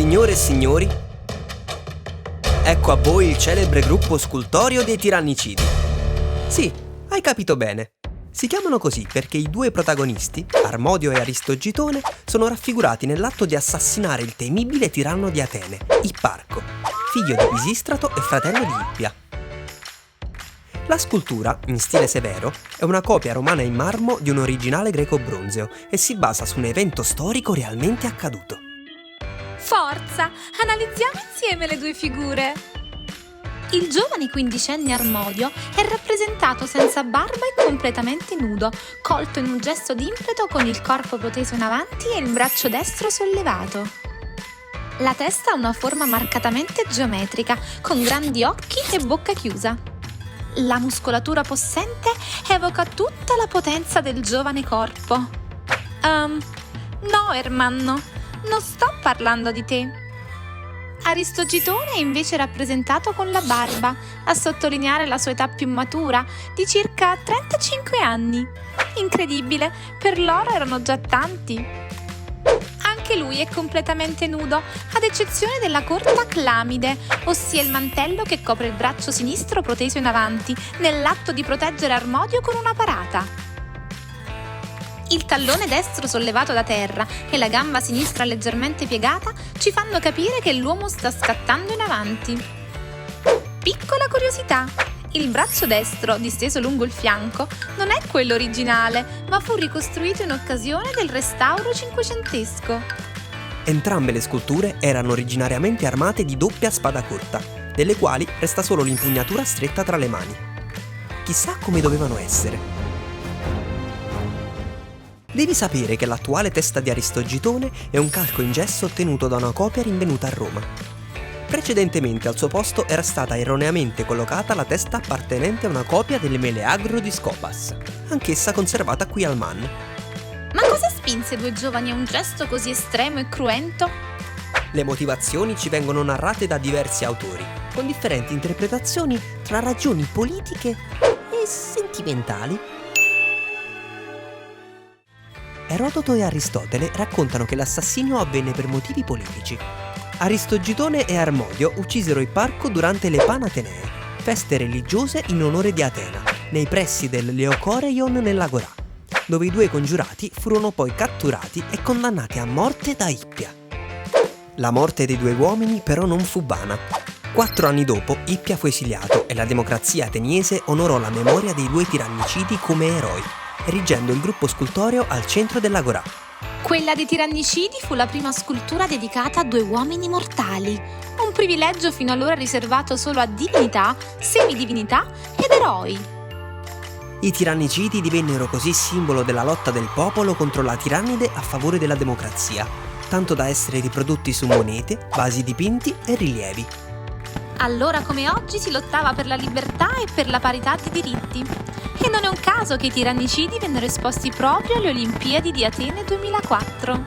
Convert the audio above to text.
Signore e signori, ecco a voi il celebre gruppo scultoreo dei tirannicidi. Sì, hai capito bene. Si chiamano così perché i due protagonisti, Armodio e Aristogitone, sono raffigurati nell'atto di assassinare il temibile tiranno di Atene, Ipparco, figlio di Pisistrato e fratello di Ippia. La scultura, in stile severo, è una copia romana in marmo di un originale greco bronzeo e si basa su un evento storico realmente accaduto. Forza, analizziamo insieme le due figure. Il giovane quindicenne Armodio è rappresentato senza barba e completamente nudo, colto in un gesto d'impeto con il corpo proteso in avanti e il braccio destro sollevato. La testa ha una forma marcatamente geometrica, con grandi occhi e bocca chiusa. La muscolatura possente evoca tutta la potenza del giovane corpo. No, Ermanno, non sto parlando di te. Aristogitone è invece rappresentato con la barba, a sottolineare la sua età più matura, di circa 35 anni. Incredibile, per loro erano già tanti. Anche lui è completamente nudo, ad eccezione della corta clamide, ossia il mantello che copre il braccio sinistro proteso in avanti, nell'atto di proteggere Armodio con una parata. Il tallone destro sollevato da terra e la gamba sinistra leggermente piegata ci fanno capire che l'uomo sta scattando in avanti. Piccola curiosità: il braccio destro, disteso lungo il fianco, non è quello originale, ma fu ricostruito in occasione del restauro cinquecentesco. Entrambe le sculture erano originariamente armate di doppia spada corta, delle quali resta solo l'impugnatura stretta tra le mani. Chissà come dovevano essere. Devi sapere che l'attuale testa di Aristogitone è un calco in gesso ottenuto da una copia rinvenuta a Roma. Precedentemente al suo posto era stata erroneamente collocata la testa appartenente a una copia del Meleagro di Scopas, anch'essa conservata qui al Man. Ma cosa spinse i due giovani a un gesto così estremo e cruento? Le motivazioni ci vengono narrate da diversi autori, con differenti interpretazioni tra ragioni politiche e sentimentali. Erodoto e Aristotele raccontano che l'assassinio avvenne per motivi politici. Aristogitone e Armodio uccisero Ipparco durante le Panatenee, feste religiose in onore di Atena, nei pressi del Leocoreion nell'Agorà, dove i due congiurati furono poi catturati e condannati a morte da Ippia. La morte dei due uomini però non fu vana. 4 anni dopo Ippia fu esiliato e la democrazia ateniese onorò la memoria dei due tirannicidi come eroi, erigendo il gruppo scultoreo al centro dell'Agorà. Quella dei tirannicidi fu la prima scultura dedicata a due uomini mortali, un privilegio fino allora riservato solo a divinità, semidivinità ed eroi. I tirannicidi divennero così simbolo della lotta del popolo contro la tirannide a favore della democrazia, tanto da essere riprodotti su monete, vasi dipinti e rilievi. Allora come oggi si lottava per la libertà e per la parità di diritti. E non è un caso che i tirannicidi vennero esposti proprio alle Olimpiadi di Atene 2004.